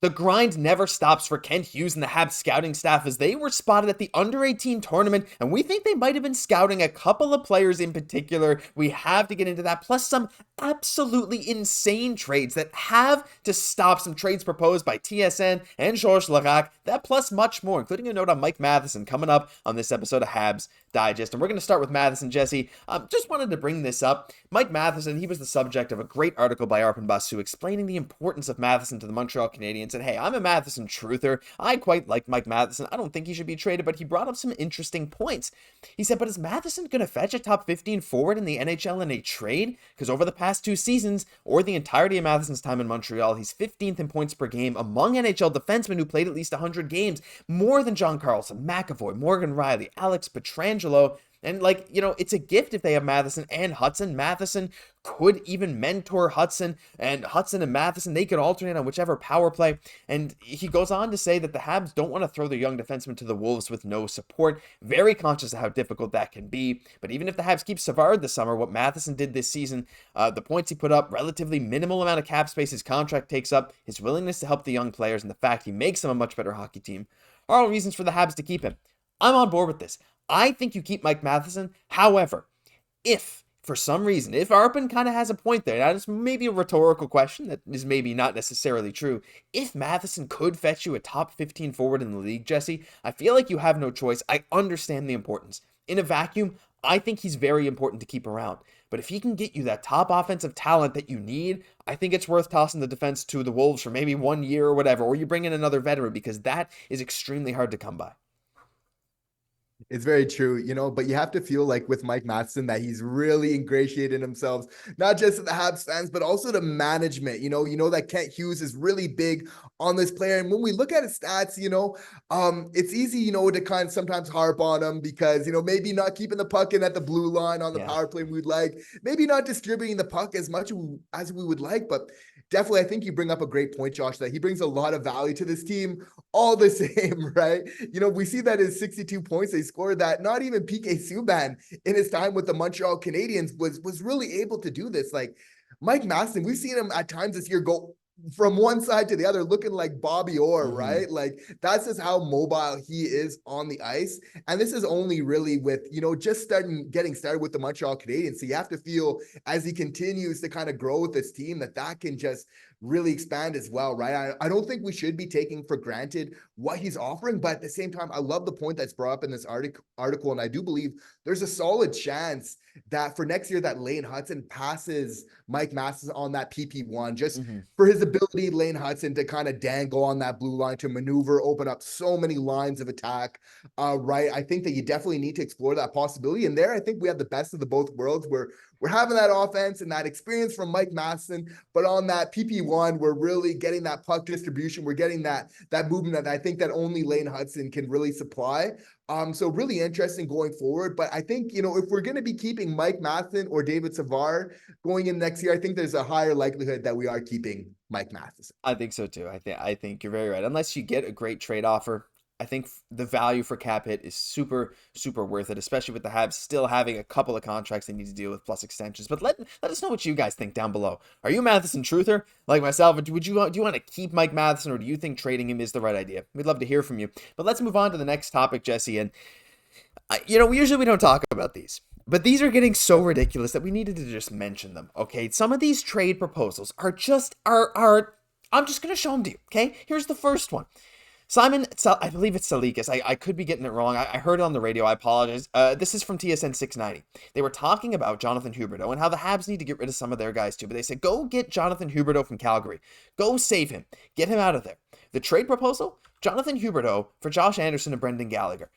The grind never stops for Kent Hughes and the Habs scouting staff as they were spotted at the under-18 tournament, and we think they might have been scouting a couple of players in particular. We have to get into that, plus some absolutely insane trades that have to stop, some trades proposed by TSN and Georges Larac, that plus much more, including a note on Mike Matheson coming up on this episode of Habs Digest. And we're going to start with Matheson, Jesse. Just wanted to bring this up. Mike Matheson, he was the subject of a great article by Arber explaining the importance of Matheson to the Montreal Canadiens. And hey, I'm a Matheson truther. I quite like Mike Matheson. I don't think he should be traded, but he brought up some interesting points. He said, but is Matheson going to fetch a top 15 forward in the NHL in a trade? Because over the past 2 seasons, or the entirety of Matheson's time in Montreal, he's 15th in points per game among NHL defensemen who played at least 100 games, more than John Carlson, McAvoy, Morgan Riley, Alex Pietrangelo. And it's a gift if they have Matheson and Hudson. Matheson could even mentor Hudson, and Hudson and Matheson, they could alternate on whichever power play. And he goes on to say that the Habs don't want to throw their young defenseman to the Wolves with no support. Very conscious of how difficult that can be. But even if the Habs keep Savard this summer, what Matheson did this season, the points he put up, relatively minimal amount of cap space his contract takes up, his willingness to help the young players, and the fact he makes them a much better hockey team are all reasons for the Habs to keep him. I'm on board with this. I think you keep Mike Matheson. However, if for some reason, if Arpen kind of has a point there, that is maybe a rhetorical question that is maybe not necessarily true. If Matheson could fetch you a top 15 forward in the league, Jesse, I feel like you have no choice. I understand the importance. In a vacuum, I think he's very important to keep around. But if he can get you that top offensive talent that you need, I think it's worth tossing the defense to the Wolves for maybe 1 year or whatever, or you bring in another veteran, because that is extremely hard to come by. It's very true, but you have to feel like with Mike Matheson that he's really ingratiated himself, not just to the Habs fans, but also to management. You know that Kent Hughes is really big on this player. And when we look at his stats, it's easy, to kind of sometimes harp on him because, maybe not keeping the puck in at the blue line on the power play we'd like, maybe not distributing the puck as much as we would like, but definitely, I think you bring up a great point, Josh, that he brings a lot of value to this team all the same, right? We see that his 62 points they scored, that not even PK Subban in his time with the Montreal Canadiens was really able to do this. Like Mike Matheson, we've seen him at times this year go from one side to the other looking like Bobby Orr, right? Like that's just how mobile he is on the ice. And this is only really with, just getting started with the Montreal Canadiens. So you have to feel as he continues to kind of grow with this team that can just really expand as well, right? I don't think we should be taking for granted what he's offering, but at the same time, I love the point that's brought up in this article, and I do believe there's a solid chance that for next year that Lane Hudson passes Mike Matheson on that PP1, just for his ability, Lane Hudson, to kind of dangle on that blue line, to maneuver, open up so many lines of attack, right? I think that you definitely need to explore that possibility, and there I think we have the best of the both worlds, where we're having that offense and that experience from Mike Matheson, but on that PP1, we're really getting that puck distribution. We're getting that movement that I think that only Lane Hudson can really supply. So really interesting going forward. But I think, if we're going to be keeping Mike Matheson or David Savard going in next year, I think there's a higher likelihood that we are keeping Mike Matheson. I think so too. I think you're very right. Unless you get a great trade offer, I think the value for cap hit is super, super worth it, especially with the Habs still having a couple of contracts they need to deal with plus extensions. But let us know what you guys think down below. Are you a Matheson truther like myself? Or do you want to keep Mike Matheson, or do you think trading him is the right idea? We'd love to hear from you. But let's move on to the next topic, Jesse. And usually we don't talk about these, but these are getting so ridiculous that we needed to just mention them. Okay, some of these trade proposals are I'm just gonna show them to you. Okay, here's the first one. I believe it's Salikas. I could be getting it wrong. I heard it on the radio. I apologize. This is from TSN 690. They were talking about Jonathan Huberdeau and how the Habs need to get rid of some of their guys too. But they said, go get Jonathan Huberdeau from Calgary. Go save him. Get him out of there. The trade proposal? Jonathan Huberdeau for Josh Anderson and Brendan Gallagher.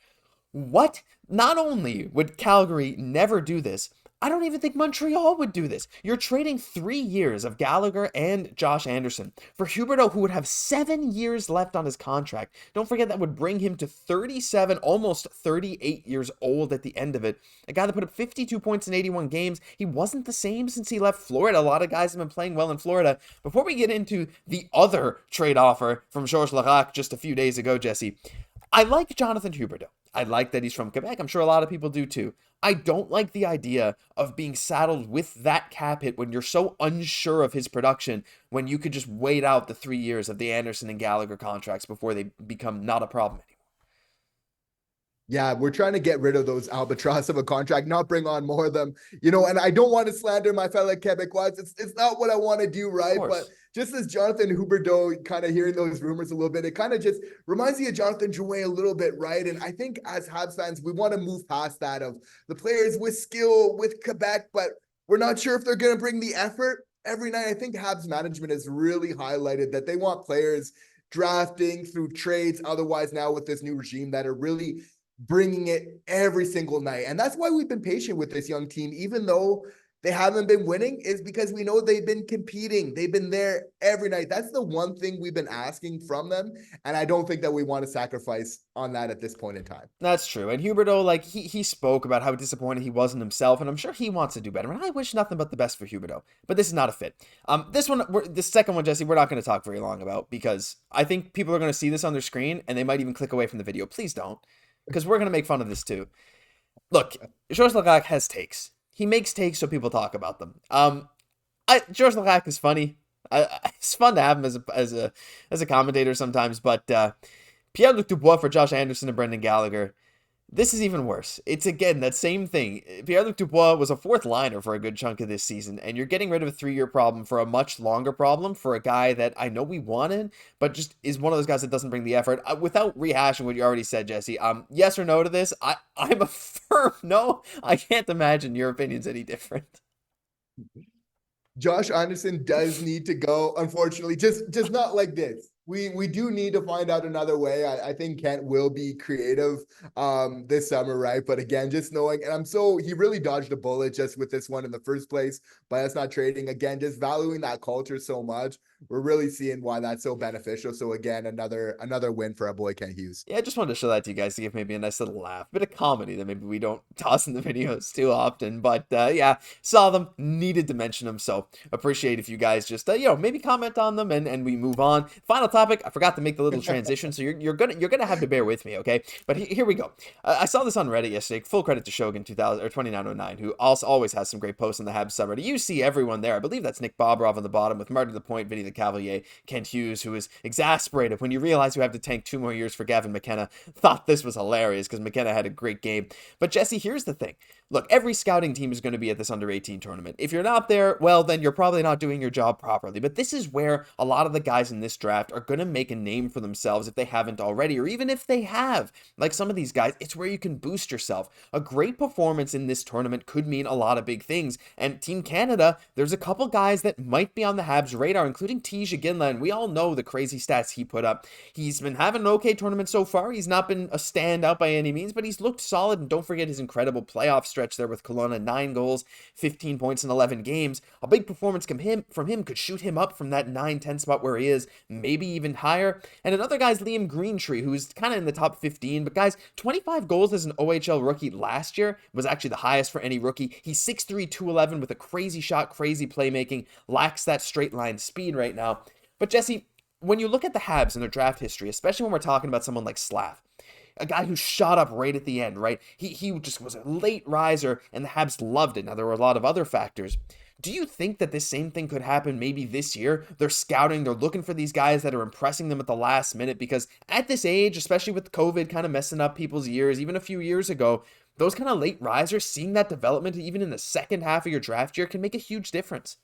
What? Not only would Calgary never do this, I don't even think Montreal would do this. You're trading 3 years of Gallagher and Josh Anderson for Huberdeau, who would have 7 years left on his contract. Don't forget that would bring him to 37, almost 38 years old at the end of it. A guy that put up 52 points in 81 games. He wasn't the same since he left Florida. A lot of guys have been playing well in Florida. Before we get into the other trade offer from Georges Larac just a few days ago, Jesse, I like Jonathan Huberdeau. I like that he's from Quebec. I'm sure a lot of people do too. I don't like the idea of being saddled with that cap hit when you're so unsure of his production, when you could just wait out the 3 years of the Anderson and Gallagher contracts before they become not a problem anymore. Yeah, we're trying to get rid of those albatross of a contract, not bring on more of them, and I don't want to slander my fellow Quebecois. It's not what I want to do, right? But just as Jonathan Huberdeau, kind of hearing those rumors a little bit, it kind of just reminds me of Jonathan Drouin a little bit, right? And I think as Habs fans, we want to move past that of the players with skill, with Quebec, but we're not sure if they're going to bring the effort every night. I think Habs management has really highlighted that they want players drafting through trades, otherwise now with this new regime, that are really bringing it every single night. And that's why we've been patient with this young team, even though they haven't been winning, is because we know they've been competing. They've been there every night. That's the one thing we've been asking from them. And I don't think that we want to sacrifice on that at this point in time. That's true. And Huberdeau, like, he spoke about how disappointed he was in himself, and I'm sure he wants to do better. And I wish nothing but the best for Huberdeau. But this is not a fit. This second one, Jesse, we're not going to talk very long about, because I think people are going to see this on their screen and they might even click away from the video. Please don't, because we're going to make fun of this too. Look, Juraj Slafkovsky has takes. He makes takes so people talk about them. Juraj Slafkovsky is funny. It's fun to have him as a commentator sometimes, but Pierre-Luc Dubois for Josh Anderson and Brendan Gallagher, this is even worse. It's, again, that same thing. Pierre-Luc Dubois was a fourth liner for a good chunk of this season, and you're getting rid of a 3-year problem for a much longer problem for a guy that I know we wanted, but just is one of those guys that doesn't bring the effort. Without rehashing what you already said, Jesse, yes or no to this? I'm a firm no. I can't imagine your opinion's any different. Josh Anderson does need to go, unfortunately, just not like this. We do need to find out another way. I think Kent will be creative this summer, right? But again, just knowing, and he really dodged a bullet just with this one in the first place by us not trading. Again, just valuing that culture so much. We're really seeing why that's so beneficial. So again, another win for our boy Kent Hughes. Yeah, I just wanted to show that to you guys to give maybe a nice little laugh, bit of comedy that maybe we don't toss in the videos too often. But yeah, saw them, needed to mention them, so appreciate if you guys just maybe comment on them and we move on. Final topic, I forgot to make the little transition, so you're gonna have to bear with me, okay? But here we go. I saw this on Reddit yesterday. Full credit to Shogun 2909, who also always has some great posts on the Habs subreddit. You see everyone there. I believe that's Nick Bobrov on the bottom with Marty the Point, Vinny the Cavalier, Kent Hughes, who is exasperated when you realize you have to tank 2 more years for Gavin McKenna. Thought this was hilarious because McKenna had a great game. But Jesse, here's the thing. Look, every scouting team is going to be at this under-18 tournament. If you're not there, well, then you're probably not doing your job properly. But this is where a lot of the guys in this draft are going to make a name for themselves if they haven't already, or even if they have. Like some of these guys, it's where you can boost yourself. A great performance in this tournament could mean a lot of big things. And Team Canada, there's a couple guys that might be on the Habs' radar, including Xhekaj, and we all know the crazy stats he put up. He's been having an okay tournament so far. He's not been a standout by any means, but he's looked solid. And don't forget his incredible playoff stretch there with Kelowna, 9 goals, 15 points in 11 games. A big performance from him could shoot him up from that 9-10 spot where he is, maybe even higher. And another guy's Liam Greentree, who's kind of in the top 15. But guys, 25 goals as an OHL rookie last year was actually the highest for any rookie. He's 6'3", 211 with a crazy shot, crazy playmaking, lacks that straight line speed right now. But Jesse, when you look at the Habs and their draft history, especially when we're talking about someone like Slav, a guy who shot up right at the end, right? He just was a late riser, and the Habs loved it. Now, there were a lot of other factors. Do you think that this same thing could happen maybe this year? They're scouting, they're looking for these guys that are impressing them at the last minute, because at this age, especially with COVID kind of messing up people's years, even a few years ago, those kind of late risers, seeing that development even in the second half of your draft year can make a huge difference.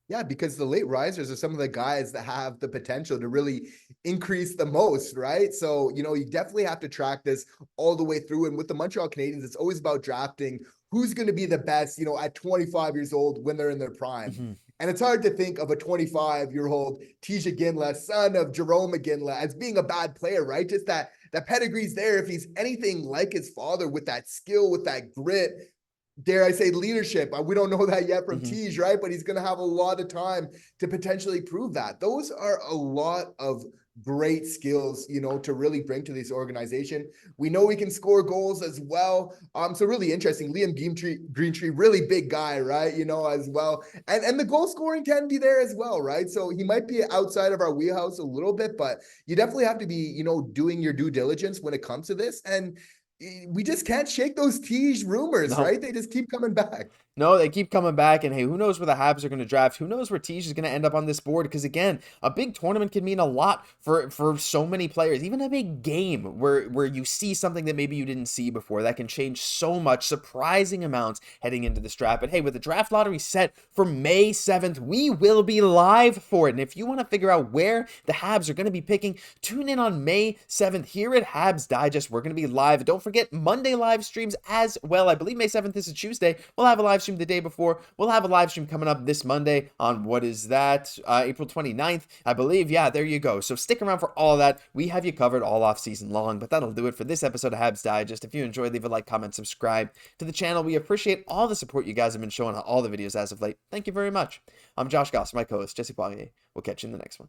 Yeah, because the late risers are some of the guys that have the potential to really increase the most, right? So, you definitely have to track this all the way through. And with the Montreal Canadiens, it's always about drafting who's going to be the best, at 25 years old when they're in their prime. Mm-hmm. And it's hard to think of a 25-year-old Xhekaj, son of Jerome Ginla, as being a bad player, right? Just that pedigree's there. If he's anything like his father with that skill, with that grit, dare I say, leadership. We don't know that yet from Mhm. Tej, right? But he's going to have a lot of time to potentially prove that. Those are a lot of great skills, you know, to really bring to this organization. We know he can score goals as well. So really interesting. Liam Greentree, really big guy, right? You know, as well. And the goal scoring can be there as well, right? So he might be outside of our wheelhouse a little bit, but you definitely have to be, you know, doing your due diligence when it comes to this. And we just can't shake those Tej rumors, No. right? They just keep coming back. No, they keep coming back, and hey, who knows where the Habs are going to draft? Who knows where Tej is going to end up on this board? Because again, a big tournament can mean a lot for so many players. Even a big game where you see something that maybe you didn't see before, that can change so much, surprising amounts heading into this draft. But hey, with the draft lottery set for May 7th, we will be live for it. And if you want to figure out where the Habs are going to be picking, tune in on May 7th here at Habs Digest. We're going to be live. Don't forget Monday live streams as well. I believe May 7th is a Tuesday. We'll have a live stream the day before. We'll have a live stream coming up this Monday on what is that? April 29th, I believe. Yeah, there you go. So stick around for all that. We have you covered all off season long, but that'll do it for this episode of Habs Digest. If you enjoyed, leave a like, comment, subscribe to the channel. We appreciate all the support you guys have been showing on all the videos as of late. Thank you very much. I'm Josh Gosse, my co-host, Jesse Poirier. We'll catch you in the next one.